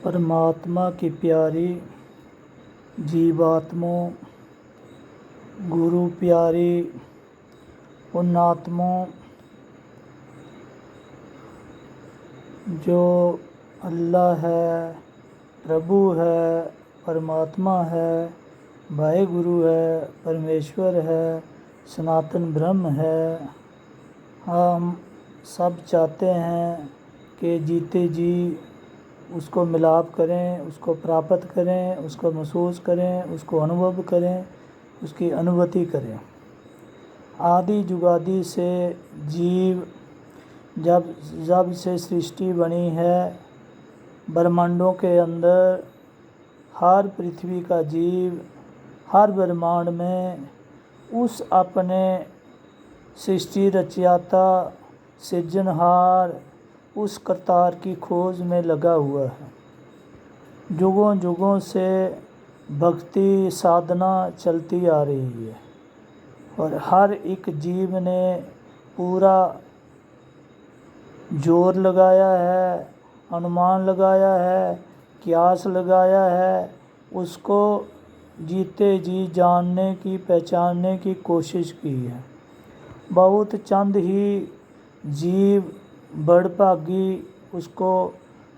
परमात्मा की प्यारी जीवात्माओं, गुरु प्यारी पुण्यात्माओं, जो अल्लाह है, प्रभु है, परमात्मा है, भाई गुरु है, परमेश्वर है, सनातन ब्रह्म है। हम सब चाहते हैं कि जीते जी उसको मिलाप करें, उसको प्राप्त करें, उसको महसूस करें, उसको अनुभव करें, उसकी अनुभूति करें। आदि जुगादि से जीव जब से सृष्टि बनी है, ब्रह्मांडों के अंदर हर पृथ्वी का जीव हर ब्रह्मांड में उस अपने सृष्टि रचयाता सृजनहार उस करतार की खोज में लगा हुआ है। जुगों जुगों से भक्ति साधना चलती आ रही है और हर एक जीव ने पूरा जोर लगाया है, अनुमान लगाया है, क्यास लगाया है, उसको जीते जी जानने की पहचानने की कोशिश की है। बहुत चंद ही जीव बड़भागी उसको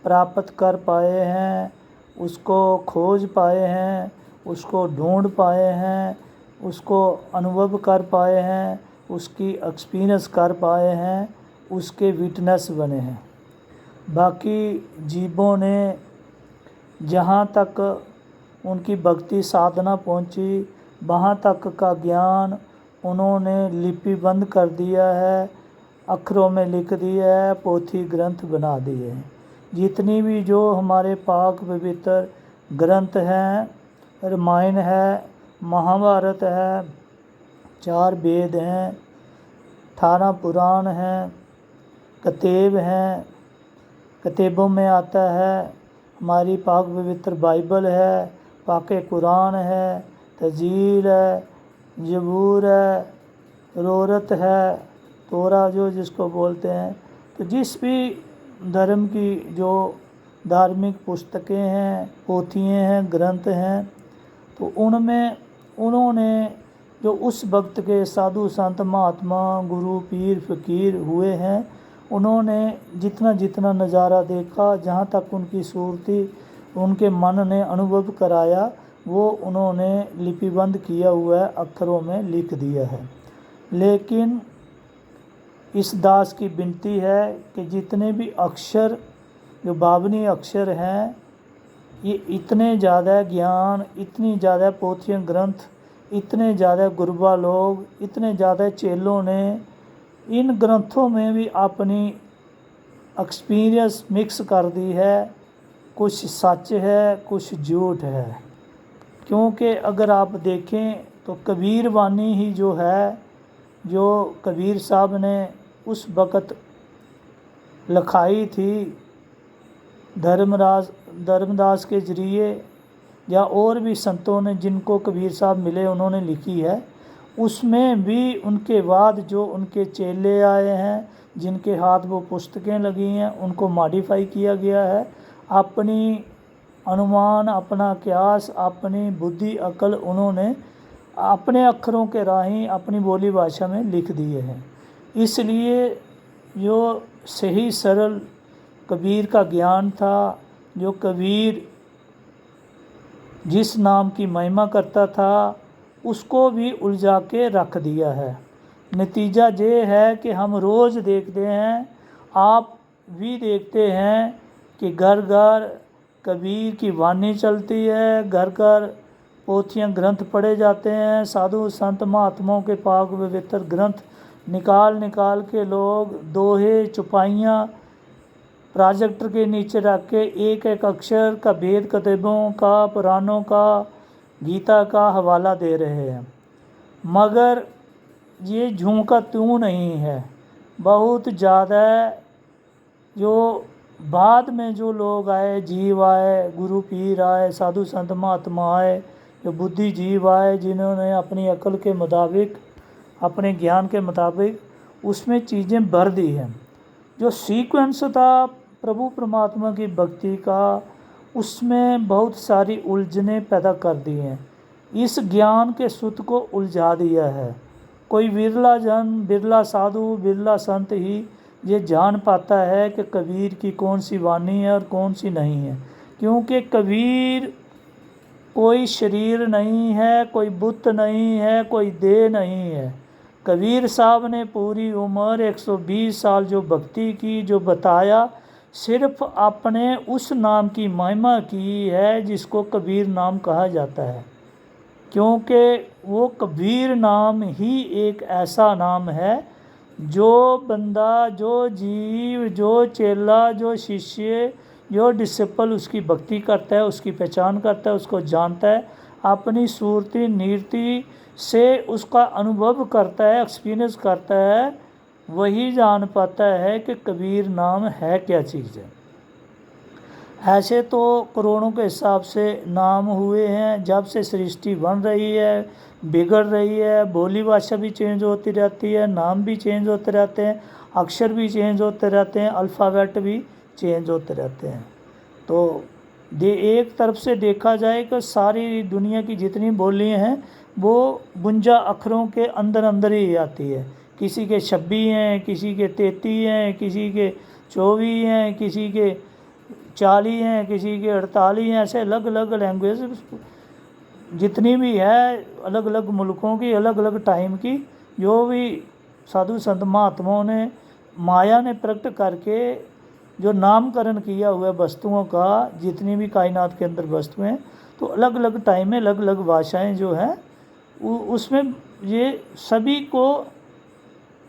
प्राप्त कर पाए हैं, उसको खोज पाए हैं, उसको ढूंढ पाए हैं, उसको अनुभव कर पाए हैं, उसकी एक्सपीरियंस कर पाए हैं, उसके विटनेस बने हैं। बाकी जीवों ने जहाँ तक उनकी भक्ति साधना पहुँची, वहाँ तक का ज्ञान उन्होंने लिपिबंद कर दिया है, अक्षरों में लिख दिया है, पोथी ग्रंथ बना दिए हैं। जितनी भी जो हमारे पाक पवित्र ग्रंथ हैं, रामायण है, महाभारत है, 4 वेद हैं, 18 पुराण हैं, किताब हैं, किताबों में आता है हमारी पाक पवित्र बाइबल है, पाके कुरान है, तंजील है, ज़बूर है, रोरत है, तोरा जो जिसको बोलते हैं। तो जिस भी धर्म की जो धार्मिक पुस्तकें हैं, पोथियाँ हैं, ग्रंथ हैं, तो उनमें उन्होंने जो उस वक्त के साधु संत महात्मा गुरु पीर फ़कीर हुए हैं, उन्होंने जितना जितना नज़ारा देखा, जहाँ तक उनकी सूरती उनके मन ने अनुभव कराया, वो उन्होंने लिपिबंद किया हुआ है, अक्षरों में लिख दिया है। लेकिन इस दास की विनती है कि जितने भी अक्षर जो बावनी अक्षर हैं, ये इतने ज़्यादा ज्ञान, इतनी ज़्यादा पोथियाँ ग्रंथ, इतने ज़्यादा गुरबा लोग, इतने ज़्यादा चेलों ने इन ग्रंथों में भी अपनी एक्सपीरियंस मिक्स कर दी है। कुछ सच है, कुछ झूठ है। क्योंकि अगर आप देखें तो कबीर वाणी ही जो है, जो कबीर साहब ने उस वक़्त लिखाई थी धर्मदास के ज़रिए, या और भी संतों ने जिनको कबीर साहब मिले उन्होंने लिखी है, उसमें भी उनके बाद जो उनके चेले आए हैं, जिनके हाथ वो पुस्तकें लगी हैं, उनको मॉडिफाई किया गया है। अपनी अनुमान, अपना क्यास, अपनी बुद्धि अकल उन्होंने अपने अक्षरों के राही अपनी बोली भाषा में लिख दिए हैं। इसलिए जो सही सरल कबीर का ज्ञान था, जो कबीर जिस नाम की महिमा करता था, उसको भी उलझा के रख दिया है। नतीजा ये है कि हम रोज़ देखते हैं, आप भी देखते हैं कि घर घर कबीर की वाणी चलती है, घर घर पोथियाँ ग्रंथ पढ़े जाते हैं, साधु संत महात्माओं के पाक पवित्र ग्रंथ निकाल निकाल के लोग दोहे चौपाइयाँ प्रोजेक्टर के नीचे रख के एक एक अक्षर का वेद किताबों का, पुराणों का, गीता का हवाला दे रहे हैं। मगर ये झूठा त्यों नहीं है। बहुत ज़्यादा जो बाद में जो लोग आए, जीव आए, गुरु पीर आए, साधु संत महात्मा आए, जो बुद्धिजीव आए, जिन्होंने अपनी अकल के मुताबिक, अपने ज्ञान के मुताबिक उसमें चीज़ें भर दी हैं। जो सीक्वेंस था प्रभु परमात्मा की भक्ति का, उसमें बहुत सारी उलझने पैदा कर दी हैं, इस ज्ञान के सूत्र को उलझा दिया है। कोई बिरला जन, बिरला साधु, बिरला संत ही ये जान पाता है कि कबीर की कौन सी वाणी है और कौन सी नहीं है, क्योंकि कबीर कोई शरीर नहीं है, कोई बुत नहीं है, कोई देह नहीं है। कबीर साहब ने पूरी उम्र 120 साल जो भक्ति की, जो बताया, सिर्फ अपने उस नाम की महिमा की है जिसको कबीर नाम कहा जाता है, क्योंकि वो कबीर नाम ही एक ऐसा नाम है जो बंदा, जो जीव, जो चेला, जो शिष्य, जो डिसिपल उसकी भक्ति करता है, उसकी पहचान करता है, उसको जानता है, अपनी सूरती नीति से उसका अनुभव करता है, एक्सपीरियंस करता है, वही जान पाता है कि कबीर नाम है क्या चीज़ है। ऐसे तो करोड़ों के हिसाब से नाम हुए हैं, जब से सृष्टि बन रही है, बिगड़ रही है, बोली भाषा भी चेंज होती रहती है, नाम भी चेंज होते रहते हैं, अक्षर भी चेंज होते रहते हैं, अल्फ़ाबेट भी चेंज होते रहते हैं। तो एक तरफ से देखा जाए कि सारी दुनिया की जितनी बोलियां हैं वो 52 अक्षरों के अंदर अंदर ही आती है। किसी के 26 हैं, किसी के 33 हैं, किसी के 24 हैं, किसी के 40 हैं, किसी के 48 हैं, ऐसे अलग अलग लैंग्वेज जितनी भी है, अलग अलग मुल्कों की, अलग अलग टाइम की, जो भी साधु संत महात्माओं ने, माया ने प्रकट करके जो नामकरण किया हुआ है वस्तुओं का, जितनी भी कायनात के अंदर वस्तुएं, तो अलग अलग टाइम में अलग अलग भाषाएं जो हैं उसमें ये सभी को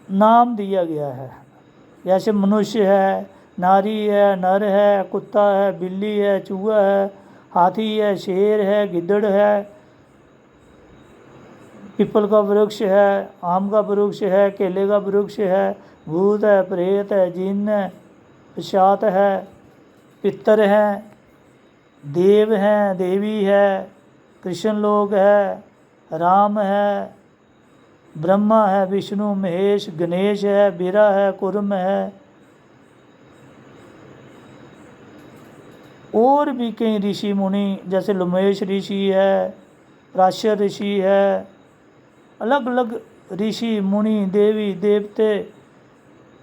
नाम दिया गया है। जैसे मनुष्य है, नारी है, नर है, कुत्ता है, बिल्ली है, चूहा है, हाथी है, शेर है, गिद्दड़ है, पीपल का वृक्ष है, आम का वृक्ष है, केले का वृक्ष है, भूत है, प्रेत है, जिन्न है, पिशाच है, पितर हैं, देव हैं, देवी है, कृष्ण लोक है, राम है, ब्रह्मा है, विष्णु, महेश, गणेश है, बीरा है, कुर्म है, और भी कई ऋषि मुनि, जैसे लुमेश ऋषि है, राश्य ऋषि है, अलग अलग ऋषि मुनि, देवी देवते,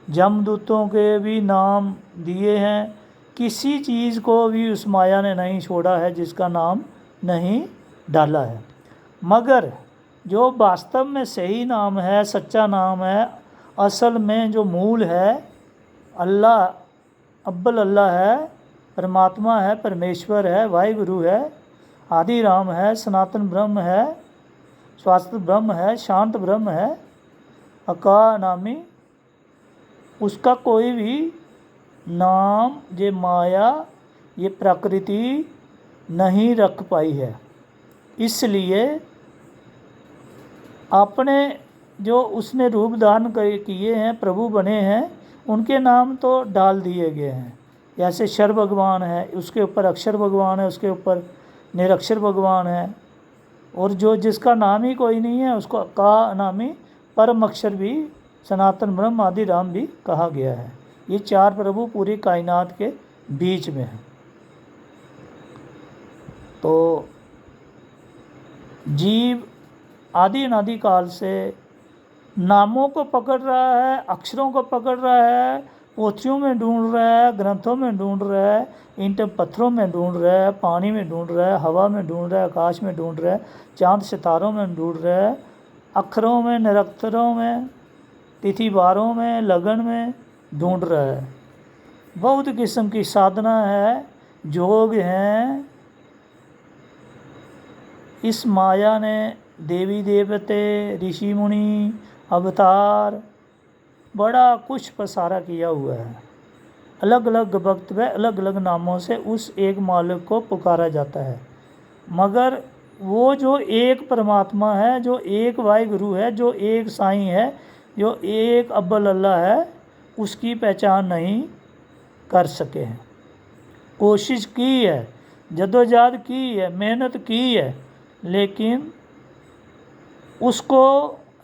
जमदूतों के भी नाम दिए हैं। किसी चीज़ को भी उस माया ने नहीं छोड़ा है जिसका नाम नहीं डाला है। मगर जो वास्तव में सही नाम है, सच्चा नाम है, असल में जो मूल है, अल्लाह, अव्वल अल्लाह है, परमात्मा है, परमेश्वर है, वाहिगुरु है, आदि राम है, सनातन ब्रह्म है, शाश्वत ब्रह्म है, शांत ब्रह्म है, अकानामी, उसका कोई भी नाम ये माया, ये प्रकृति नहीं रख पाई है। इसलिए अपने जो उसने रूप धारण किए हैं, प्रभु बने हैं, उनके नाम तो डाल दिए गए हैं। जैसे शर भगवान है, उसके ऊपर अक्षर भगवान है, उसके ऊपर निरक्षर भगवान है, और जो जिसका नाम ही कोई नहीं है उसको का नामी परम अक्षर भी, सनातन ब्रह्म, आदि राम भी कहा गया है। ये चार प्रभु पूरी कायनात के बीच में हैं। तो जीव आदि अनादि काल से नामों को पकड़ रहा है, अक्षरों को पकड़ रहा है, पोथियों में ढूंढ रहा है, ग्रंथों में ढूंढ रहा है, ईंट पत्थरों में ढूंढ रहा है, पानी में ढूंढ रहा है, हवा में ढूंढ रहा है, आकाश में ढूंढ रहा है, चांद सितारों में ढूंढ रहा है, अक्षरों में, निरक्षरों में, तिथिवारों में, लगन में ढूंढ रहा है। बहुत किस्म की साधना है, योग हैं। इस माया ने देवी देवते, ऋषि मुनि, अवतार, बड़ा कुछ पसारा किया हुआ है। अलग अलग वक्त में अलग अलग नामों से उस एक मालिक को पुकारा जाता है, मगर वो जो एक परमात्मा है, जो एक वाहिगुरु है, जो एक साईं है, जो एक अव्वल अल्लाह है, उसकी पहचान नहीं कर सके हैं। कोशिश की है, जद्दोजहद की है, मेहनत की है, लेकिन उसको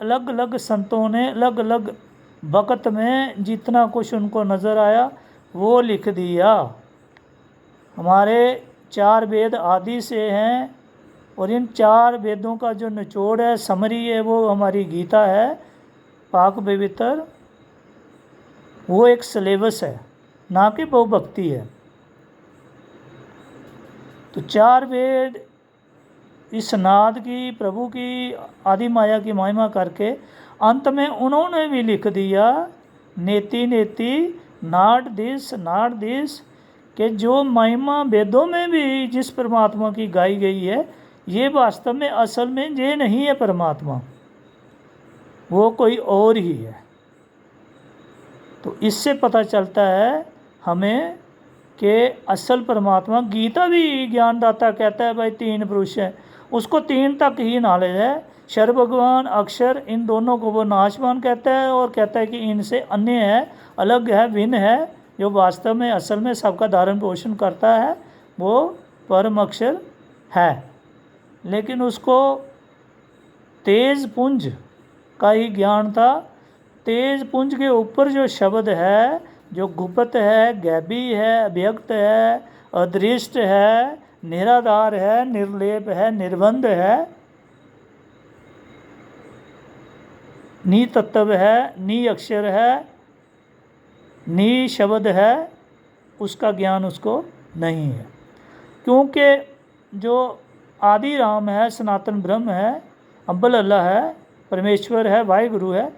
अलग अलग संतों ने अलग अलग वक़्त में जितना कुछ उनको नज़र आया वो लिख दिया। हमारे 4 वेद आदि से हैं, और इन 4 वेदों का जो निचोड़ है, समरी है, वो हमारी गीता है पाक पवित्र। वो एक सिलेबस है, ना कि वो भक्ति है। तो 4 वेद इस नाद की, प्रभु की, आदि माया की महिमा करके अंत में उन्होंने भी लिख दिया नेति नेति नाड दिस कि जो महिमा वेदों में भी जिस परमात्मा की गाई गई है, ये वास्तव में असल में ये नहीं है परमात्मा, वो कोई और ही है। तो इससे पता चलता है हमें कि असल परमात्मा, गीता भी ज्ञानदाता कहता है भाई 3 पुरुष हैं, उसको 3 तक ही नॉलेज है। शर भगवान, अक्षर, इन दोनों को वो नाशवान कहता है, और कहता है कि इनसे अन्य है, अलग है, भिन्न है। जो वास्तव में असल में सबका धारण पोषण करता है वो परम अक्षर है। लेकिन उसको तेज पुंज का ही ज्ञान था। तेज पुंज के ऊपर जो शब्द है, जो गुप्त है, गैबी है, अव्यक्त है, अदृष्ट है, निराधार है, निर्लेप है, निर्बंध है, नी तत्व है, नी अक्षर है, नी शब्द है, उसका ज्ञान उसको नहीं है। क्योंकि जो आदि राम है, सनातन ब्रह्म है, अव्वल अल्लाह है, परमेश्वर है, वाहिगुरु है,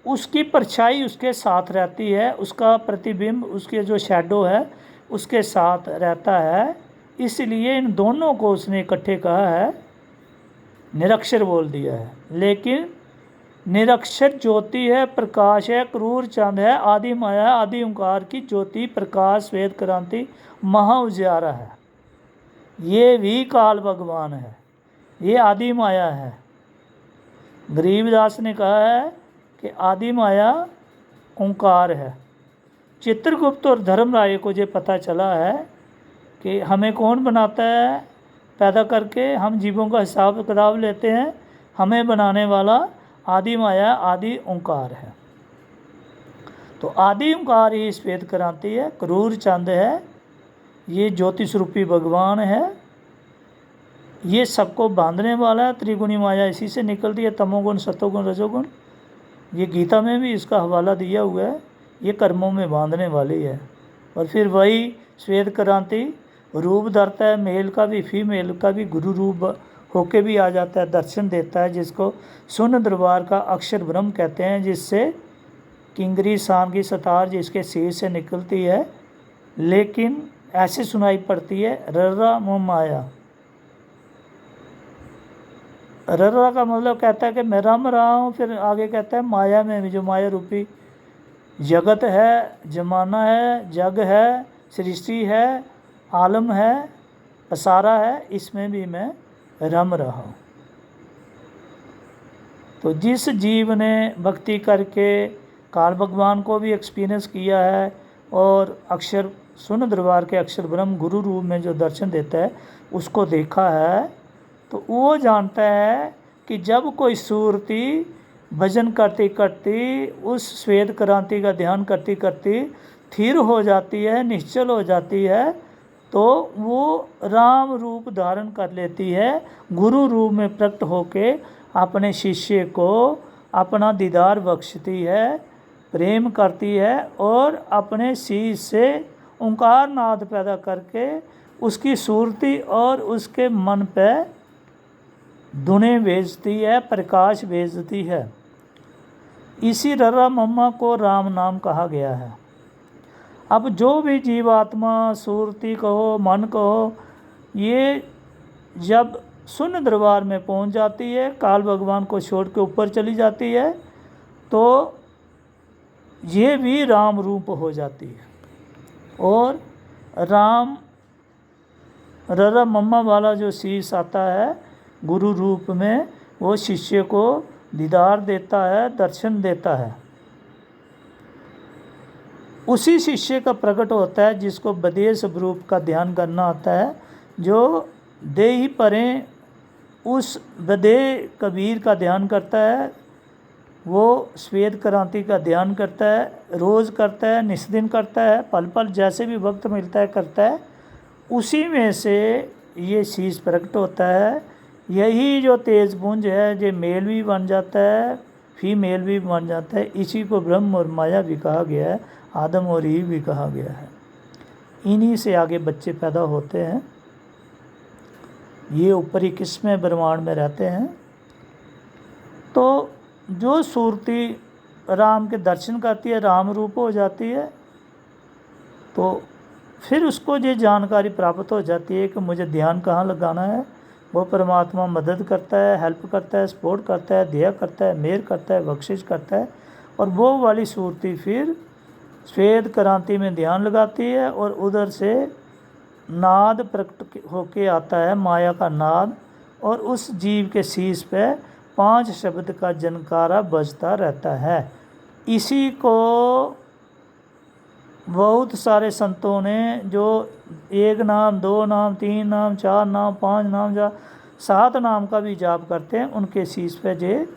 उसकी परछाई उसके साथ रहती है, उसका प्रतिबिंब, उसके जो शैडो है उसके साथ रहता है। इसलिए इन दोनों को उसने इकट्ठे कहा है, निरक्षर बोल दिया है। लेकिन निरक्षर ज्योति है, प्रकाश है, क्रूर चंद है, आदि माया, आदि ओंकार की ज्योति, प्रकाश, श्वेत क्रांति, महा उजियारा है। ये भी काल भगवान है, ये आदि माया है। गरीबदास ने कहा है कि आदि माया ओंकार है। चित्रगुप्त और धर्मराय को ये पता चला है कि हमें कौन बनाता है, पैदा करके हम जीवों का हिसाब किताब लेते हैं, हमें बनाने वाला आदि माया, आदि ओंकार है। तो आदि ओंकार ही श्वेत क्रांति है, क्रूर चंद है, ये ज्योतिष रूपी भगवान है, ये सबको बांधने वाला है। त्रिगुणी माया इसी से निकलती है, तमोगुण, सतोगुण, रजोगुण। ये गीता में भी इसका हवाला दिया हुआ है, ये कर्मों में बांधने वाली है। और फिर वही श्वेत क्रांति रूप धरता है, मेल का भी फीमेल का भी, गुरु रूप होके भी आ जाता है, दर्शन देता है, जिसको सुन दरबार का अक्षर ब्रह्म कहते हैं, जिससे किंगरी शान की सतार जिसके सिर से निकलती है, लेकिन ऐसे सुनाई पड़ती है रर्रा मोह माया। रर्रा का मतलब कहता है कि मैं रम रहा हूँ, फिर आगे कहता है माया में भी, जो माया रूपी जगत है, जमाना है, जग है, सृष्टि है, आलम है, पसारा है, इसमें भी मैं रम रहा हूँ। तो जिस जीव ने भक्ति करके काल भगवान को भी एक्सपीरियंस किया है, और अक्षर सुन दरबार के अक्षर ब्रह्म गुरु रूप में जो दर्शन देता है उसको देखा है, तो वो जानता है कि जब कोई सूरती भजन करती करती, उस श्वेत क्रांति का ध्यान करती करती स्थिर हो जाती है, निश्चल हो जाती है, तो वो राम रूप धारण कर लेती है, गुरु रूप में प्रकट होके अपने शिष्य को अपना दीदार बख्शती है, प्रेम करती है, और अपने शीश से ओंकार नाद पैदा करके उसकी सूरती और उसके मन पे धुने भेजती है, प्रकाश भेजती है। इसी रर्रा मम्मा को राम नाम कहा गया है। अब जो भी जीवात्मा, सूरती कहो, मन कहो, ये जब सुन दरबार में पहुंच जाती है, काल भगवान को छोड़ के ऊपर चली जाती है, तो ये भी राम रूप हो जाती है। और राम रर्रा मम्मा वाला जो शीश आता है गुरु रूप में, वो शिष्य को दीदार देता है, दर्शन देता है। उसी शिष्य का प्रकट होता है जिसको बदेह स्वरूप का ध्यान करना आता है, जो देही परे उस बदेह कबीर का ध्यान करता है, वो श्वेत क्रांति का ध्यान करता है, रोज़ करता है, निस्दिन करता है, पल पल जैसे भी वक्त मिलता है करता है, उसी में से ये शीश प्रकट होता है। यही जो तेजपुंज है ये मेल भी बन जाता है, फीमेल भी बन जाता है। इसी को ब्रह्म और माया भी कहा गया है, आदम और ईव भी कहा गया है। इन्हीं से आगे बच्चे पैदा होते हैं। ये ऊपरी किस्में ब्रह्मांड में रहते हैं। तो जो सूरती राम के दर्शन करती है, राम रूप हो जाती है, तो फिर उसको ये जानकारी प्राप्त हो जाती है कि मुझे ध्यान कहाँ लगाना है। वो परमात्मा मदद करता है, हेल्प करता है, सपोर्ट करता है, दया करता है, मेहर करता है, बख्शिश करता है। और वो वाली सूरती फिर श्वेत क्रांति में ध्यान लगाती है और उधर से नाद प्रकट होके आता है, माया का नाद, और उस जीव के शीश पे 5 शब्द का जनकारा बजता रहता है। इसी को बहुत सारे संतों ने जो 1 नाम, 2 नाम, 3 नाम, 4 नाम, 5 नाम, 7 नाम का भी जाप करते हैं, उनके शीश पे जे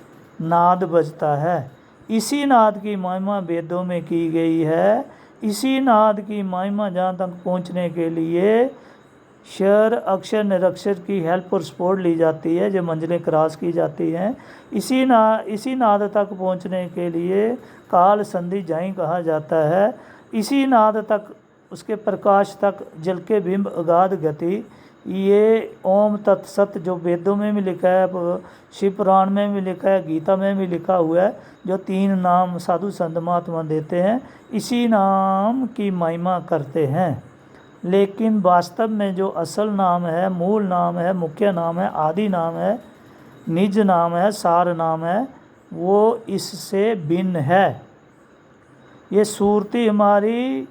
नाद बजता है। इसी नाद की महिमा वेदों में की गई है। इसी नाद की महिमा जहाँ तक पहुँचने के लिए शर अक्षर निरक्षर की हेल्प और सपोर्ट ली जाती है, जो मंजिलें क्रॉस की जाती हैं। इसी नाद तक पहुँचने के लिए काल संधि जाई कहा जाता है। इसी नाद तक, उसके प्रकाश तक जल के बिंब अगाध गति, ये ओम तत्सत जो वेदों में भी लिखा है, शिव पुराण में भी लिखा है, गीता में भी लिखा हुआ है, जो 3 नाम साधु संत महात्मा देते हैं, इसी नाम की महिमा करते हैं। लेकिन वास्तव में जो असल नाम है, मूल नाम है, मुख्य नाम है, आदि नाम है, निज नाम है, सार नाम है, वो इससे भिन्न है। ये सूरती हमारी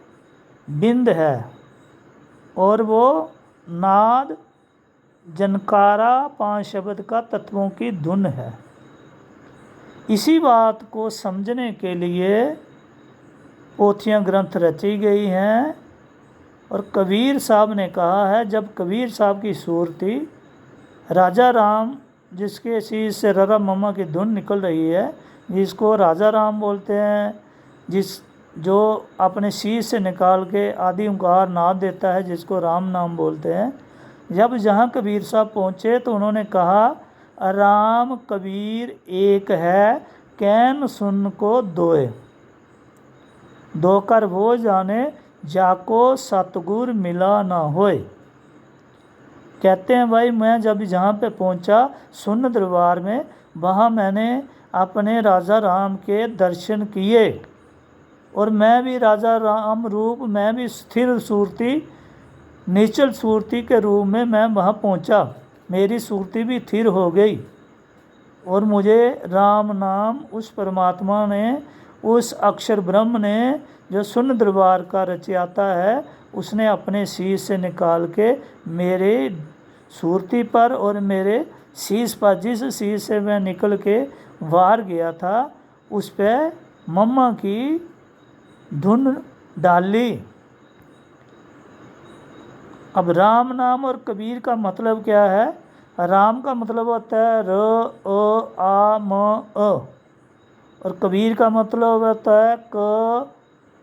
बिंद है और वो नाद जनकारा 5 शब्द का तत्वों की धुन है। इसी बात को समझने के लिए पोथियाँ ग्रंथ रची गई हैं। और कबीर साहब ने कहा है, जब कबीर साहब की सूरती राजा राम, जिसके शीश से ररा मम्मा की धुन निकल रही है, जिसको राजा राम बोलते हैं, जो अपने शीश से निकाल के आदि ओंकार नाद देता है, जिसको राम नाम बोलते हैं। जब जहाँ कबीर साहब पहुँचे तो उन्होंने कहा, राम कबीर एक है, कैन सुन को दोए, दोकर वो जाने जाको सतगुर मिला ना होए। कहते हैं भाई, मैं जब जहाँ पे पहुँचा सुन्न दरबार में, वहाँ मैंने अपने राजा राम के दर्शन किए और मैं भी राजा राम रूप, मैं भी स्थिर सूरती, निश्चल सूरती के रूप में मैं वहाँ पहुँचा। मेरी सूरती भी स्थिर हो गई और मुझे राम नाम उस परमात्मा ने, उस अक्षर ब्रह्म ने, जो सुन्न दरबार का रचयाता है, उसने अपने शीश से निकाल के मेरे सूरती पर और मेरे शीश पर, जिस शीश से मैं निकल के बाहर गया था, उस पर मम्मा की धुन डाली। अब राम नाम और कबीर का मतलब क्या है? राम का मतलब होता है र अ आ म अ, और कबीर का मतलब होता है क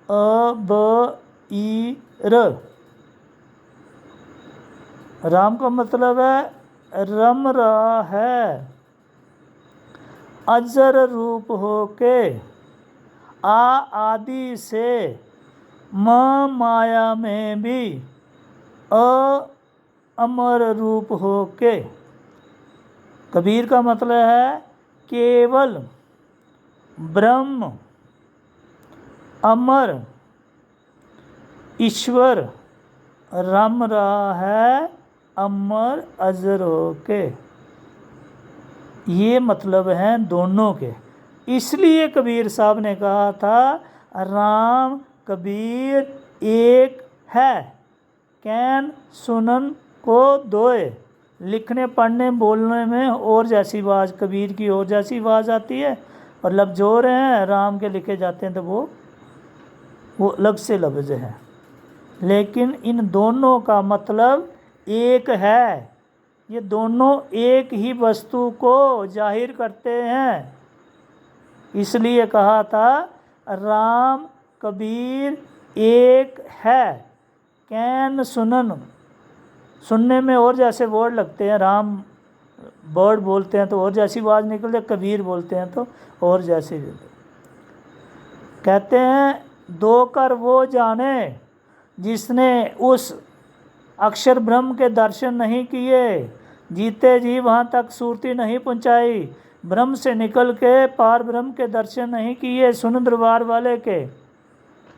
अ ब ई र। राम का मतलब है रम रहा है, अजर रूप होके, आ आदि से, म माया में भी, अ अमर रूप होके। कबीर का मतलब है केवल ब्रह्म, अमर ईश्वर रम रहा है, अमर अजर होके। ये मतलब हैं दोनों के। इसलिए कबीर साहब ने कहा था, राम कबीर एक है, कैन सुनन को दोए। लिखने पढ़ने बोलने में और जैसी आवाज़, कबीर की और जैसी आवाज़ आती है, और लफ्ज़ जो रहे हैं राम के लिखे जाते हैं तो वो अलग से लफ्ज़ हैं, लेकिन इन दोनों का मतलब एक है। ये दोनों एक ही वस्तु को जाहिर करते हैं। इसलिए कहा था, राम कबीर एक है, कैन सुनन सुनने में और जैसे वर्ड लगते हैं, राम वर्ड बोलते हैं तो और जैसी आवाज़ निकलती है, कबीर बोलते हैं तो और जैसी। कहते हैं दो कर वो जाने जिसने उस अक्षर ब्रह्म के दर्शन नहीं किए, जीते जी वहाँ तक सुरती नहीं पहुँचाई, ब्रह्म से निकल के पार ब्रह्म के दर्शन नहीं किए सुन दरबार वाले के,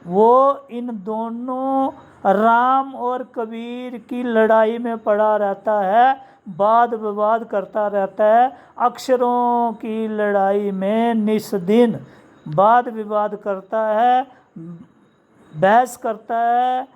वो इन दोनों राम और कबीर की लड़ाई में पड़ा रहता है, वाद विवाद करता रहता है, अक्षरों की लड़ाई में निस दिन वाद विवाद करता है, बहस करता है,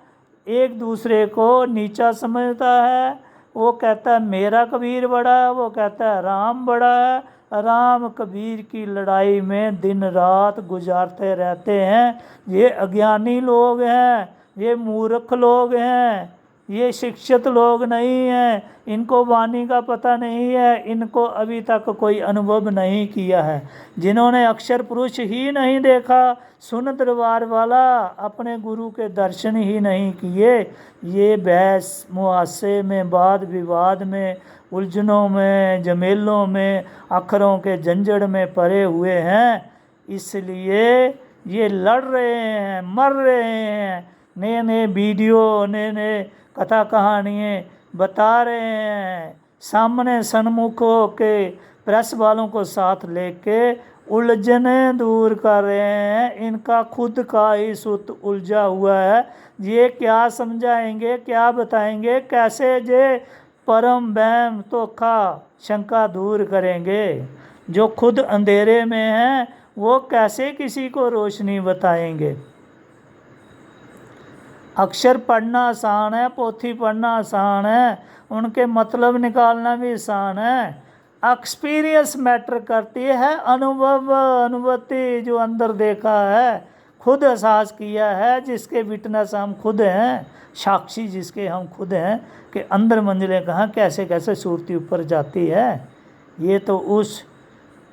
एक दूसरे को नीचा समझता है। वो कहता है मेरा कबीर बड़ा है, वो कहता है राम बड़ा है। राम कबीर की लड़ाई में दिन रात गुजारते रहते हैं। ये अज्ञानी लोग हैं, ये मूर्ख लोग हैं, ये शिक्षित लोग नहीं हैं, इनको वाणी का पता नहीं है, इनको अभी तक कोई अनुभव नहीं किया है। जिन्होंने अक्षर पुरुष ही नहीं देखा, सुन दरबार वाला, अपने गुरु के दर्शन ही नहीं किए, ये बहस मुहासे में, वाद विवाद में, उलझनों में, झमेलों में, अक्षरों के झंझट में पड़े हुए हैं। इसलिए ये लड़ रहे हैं, मर रहे हैं, नए नए वीडियो, नए नए कथा कहानियाँ बता रहे हैं, सामने सन्मुख के प्रेस वालों को साथ लेके उलझने दूर कर रहे हैं। इनका खुद का ही सुत उलझा हुआ है। ये क्या समझाएंगे, क्या बताएंगे, कैसे जे परम वहम धोखा शंका दूर करेंगे। जो खुद अंधेरे में हैं वो कैसे किसी को रोशनी बताएंगे। अक्षर पढ़ना आसान है, पोथी पढ़ना आसान है, उनके मतलब निकालना भी आसान है। एक्सपीरियंस मैटर करती है, अनुभव, अनुभूति, जो अंदर देखा है, खुद एहसास किया है, जिसके विटनेस हम खुद हैं, साक्षी जिसके हम खुद हैं कि अंदर मंजिलें कहाँ कैसे कैसे सूरती ऊपर जाती है। ये तो उस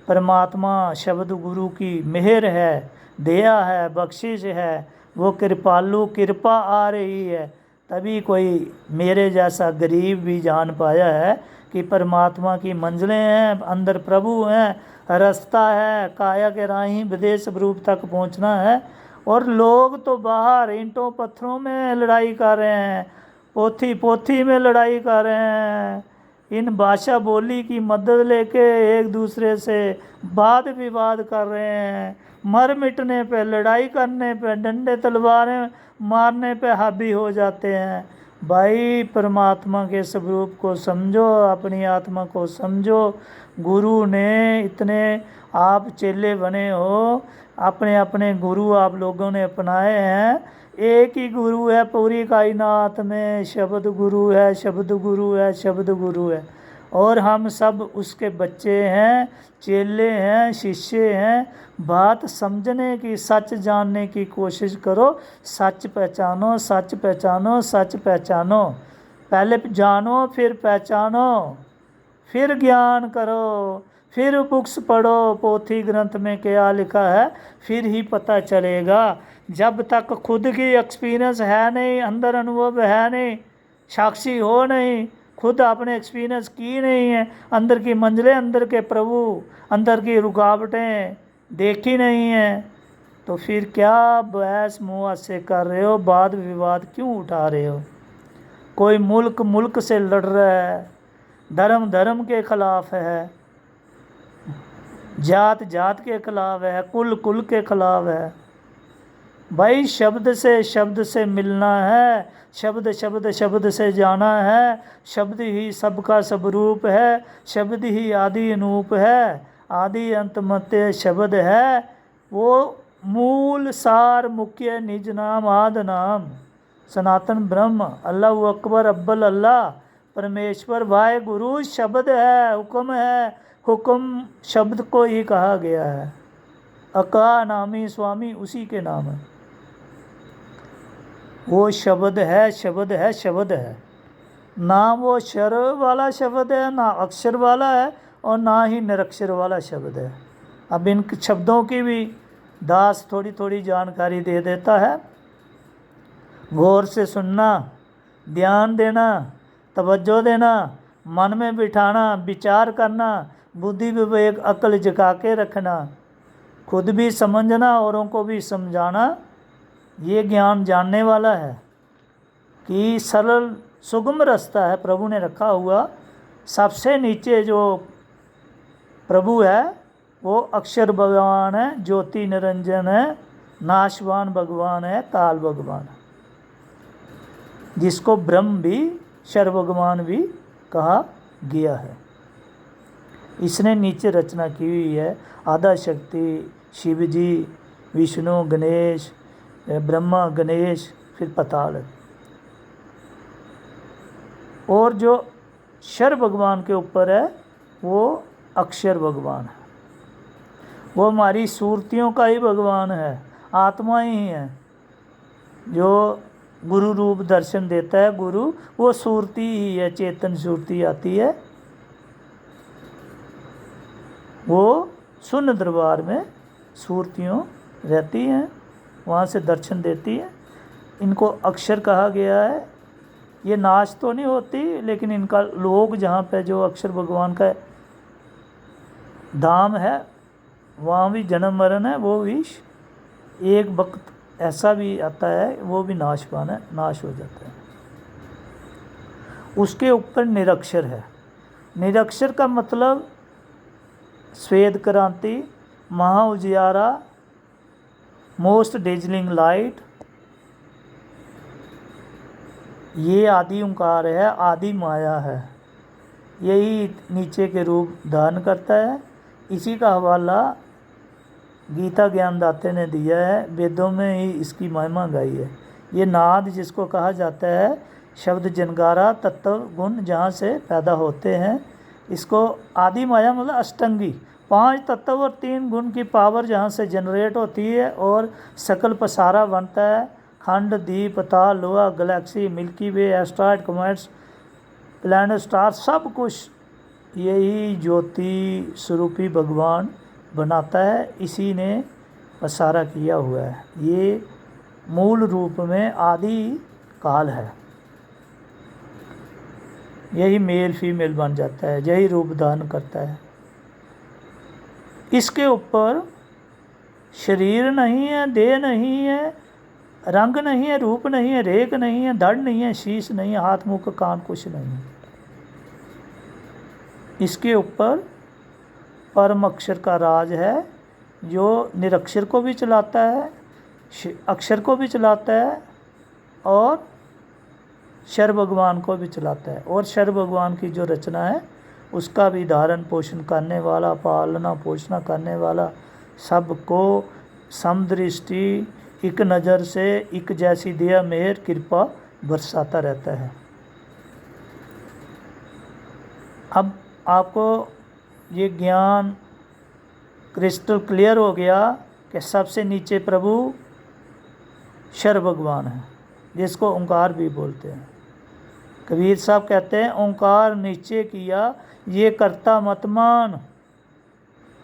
परमात्मा शब्द गुरु की मेहर है, दया है, बख्शिश है, वो कृपालु कृपा आ रही है। तभी कोई मेरे जैसा गरीब भी जान पाया है कि परमात्मा की मंजिलें हैं, अंदर प्रभु हैं, रास्ता है, काया के राही विदेश रूप तक पहुंचना है। और लोग तो बाहर ईंटों पत्थरों में लड़ाई कर रहे हैं, पोथी पोथी में लड़ाई कर रहे हैं, इन भाषा बोली की मदद लेके एक दूसरे से वाद विवाद कर रहे हैं, मर मिटने पे, लड़ाई करने पे, डंडे तलवारें मारने पे हावी हो जाते हैं। भाई परमात्मा के स्वरूप को समझो, अपनी आत्मा को समझो। गुरु ने इतने, आप चेले बने हो, अपने अपने गुरु आप लोगों ने अपनाए हैं। एक ही गुरु है पूरी कायनात में, शब्द गुरु है, शब्द गुरु है, शब्द गुरु है। और हम सब उसके बच्चे हैं, चेले हैं, शिष्य हैं। बात समझने की, सच जानने की कोशिश करो, सच पहचानो, सच पहचानो, सच पहचानो। पहले जानो फिर पहचानो, फिर ज्ञान करो, फिर बुक्स पढ़ो, पोथी ग्रंथ में क्या लिखा है, फिर ही पता चलेगा। जब तक खुद की एक्सपीरियंस है नहीं, अंदर अनुभव है नहीं, साक्षी हो नहीं, खुद आपने एक्सपीरियंस की नहीं है, अंदर की मंजिलें, अंदर के प्रभु, अंदर की रुकावटें देखी नहीं हैं, तो फिर क्या बहस मुआसे कर रहे हो, वाद विवाद क्यों उठा रहे हो। कोई मुल्क मुल्क से लड़ रहा है, धर्म धर्म के खिलाफ है, जात जात के खिलाफ है, कुल कुल के खिलाफ है। भाई शब्द से मिलना है, शब्द शब्द शब्द से जाना है, शब्द ही सबका स्वरूप है, शब्द ही आदि अनूप है, आदि अंत मध्य शब्द है। वो मूल सार मुख्य निज नाम आद नाम, सनातन ब्रह्म, अल्लाह अकबर, अब्बल अल्लाह, परमेश्वर वाहे गुरु शब्द है, हुक्म है, हुक्म शब्द को ही कहा गया है। अका नामी स्वामी उसी के नाम है। वो शब्द है, शब्द है, शब्द है। ना वो शर वाला शब्द है, ना अक्षर वाला है, और ना ही निरक्षर वाला शब्द है। अब इन शब्दों की भी दास थोड़ी थोड़ी जानकारी दे देता है। गौर से सुनना, ध्यान देना, तवज्जो देना, मन में बिठाना, विचार करना, बुद्धि विवेक अक्ल जगा के रखना, खुद भी समझना औरों को भी समझाना, ये ज्ञान जानने वाला है कि सरल सुगम रास्ता है प्रभु ने रखा हुआ। सबसे नीचे जो प्रभु है वो अक्षर भगवान है, ज्योति निरंजन है, नाशवान भगवान है, काल भगवान है, जिसको ब्रह्म भी शर भगवान भी कहा गया है। इसने नीचे रचना की हुई है। आधा शक्ति शिव जी, विष्णु, गणेश, ब्रह्मा, गणेश, फिर पाताल। और जो शर भगवान के ऊपर है वो अक्षर भगवान है। वो हमारी सूरतियों का ही भगवान है, आत्मा ही है। जो गुरु रूप दर्शन देता है गुरु, वो सूरती ही है, चेतन सूरती आती है, वो शून्य दरबार में सूरतियों रहती हैं, वहाँ से दर्शन देती है। इनको अक्षर कहा गया है। ये नाश तो नहीं होती, लेकिन इनका लोग जहाँ पे जो अक्षर भगवान का धाम है वहाँ भी जन्म मरण है, वो भी एक वक्त ऐसा भी आता है वो भी नाशवान है, नाश हो जाता है। उसके ऊपर निरक्षर है। निरक्षर का मतलब श्वेत क्रांति, महा उजियारा, मोस्ट डेजलिंग लाइट, ये आदि ओंकार है, आदि माया है। यही नीचे के रूप धारण करता है। इसी का हवाला गीता ज्ञानदाते ने दिया है, वेदों में ही इसकी महिमा गाई है। ये नाद जिसको कहा जाता है, शब्द जनगारा तत्व गुण जहाँ से पैदा होते हैं, इसको आदि माया मतलब अष्टंगी, 5 तत्व और 3 गुण की पावर जहाँ से जनरेट होती है और सकल पसारा बनता है। खंड, द्वीप, ताल, लोहा, गैलेक्सी, मिल्की वे, एस्ट्रॉयड, कॉमेट्स, प्लैनेट, स्टार, सब कुछ यही ज्योति स्वरूपी भगवान बनाता है। इसी ने पसारा किया हुआ है। ये मूल रूप में आदि काल है। यही मेल फीमेल बन जाता है, यही रूप धारण करता है। इसके ऊपर शरीर नहीं है, देह नहीं है, रंग नहीं है, रूप नहीं है, रेख नहीं है, धड़ नहीं है, शीश नहीं है, हाथ मुख कान कुछ नहीं है। इसके ऊपर परम अक्षर का राज है, जो निरक्षर को भी चलाता है, अक्षर को भी चलाता है और शर भगवान को भी चलाता है। और शर भगवान की जो रचना है उसका भी धारण पोषण करने वाला, पालना पोषण करने वाला, सबको समदृष्टि, एक नज़र से एक जैसी दया मेहर कृपा बरसाता रहता है। अब आपको ये ज्ञान क्रिस्टल क्लियर हो गया कि सबसे नीचे प्रभु शर भगवान है, जिसको ओंकार भी बोलते हैं। कबीर साहब कहते हैं ओंकार नीचे किया ये करता मत मान।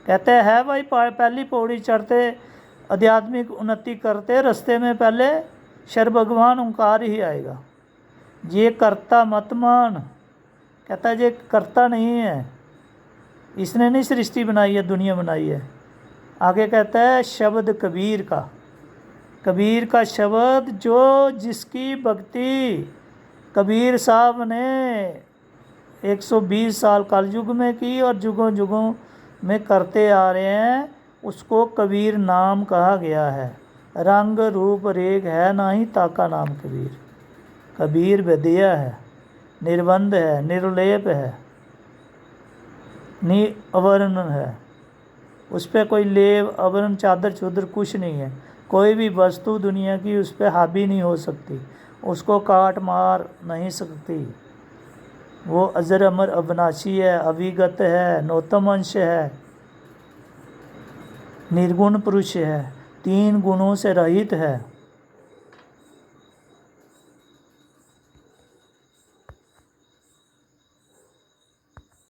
कहते हैं भाई पहली पौड़ी चढ़ते आध्यात्मिक उन्नति करते रास्ते में पहले शर भगवान ओंकार ही आएगा। ये करता मत मान, कहता है ये करता नहीं है, इसने नहीं सृष्टि बनाई है, दुनिया बनाई है। आगे कहता है शब्द कबीर का, कबीर का शब्द जो जिसकी भक्ति कबीर साहब ने 120 साल कलयुग में की और जुगों जुगों में करते आ रहे हैं, उसको कबीर नाम कहा गया है। रंग रूप रेख है नहीं ताका नाम कबीर। कबीर विद्या है, निर्बंध है, निर्लेप है, निवर्ण है, उस पर कोई लेप आवरण चादर चूदर कुछ नहीं है। कोई भी वस्तु दुनिया की उस पर हावी नहीं हो सकती, उसको काट मार नहीं सकती। वो अजर अमर अविनाशी है, अविगत है, नौतम अंश है, निर्गुण पुरुष है, 3 गुणों से रहित है।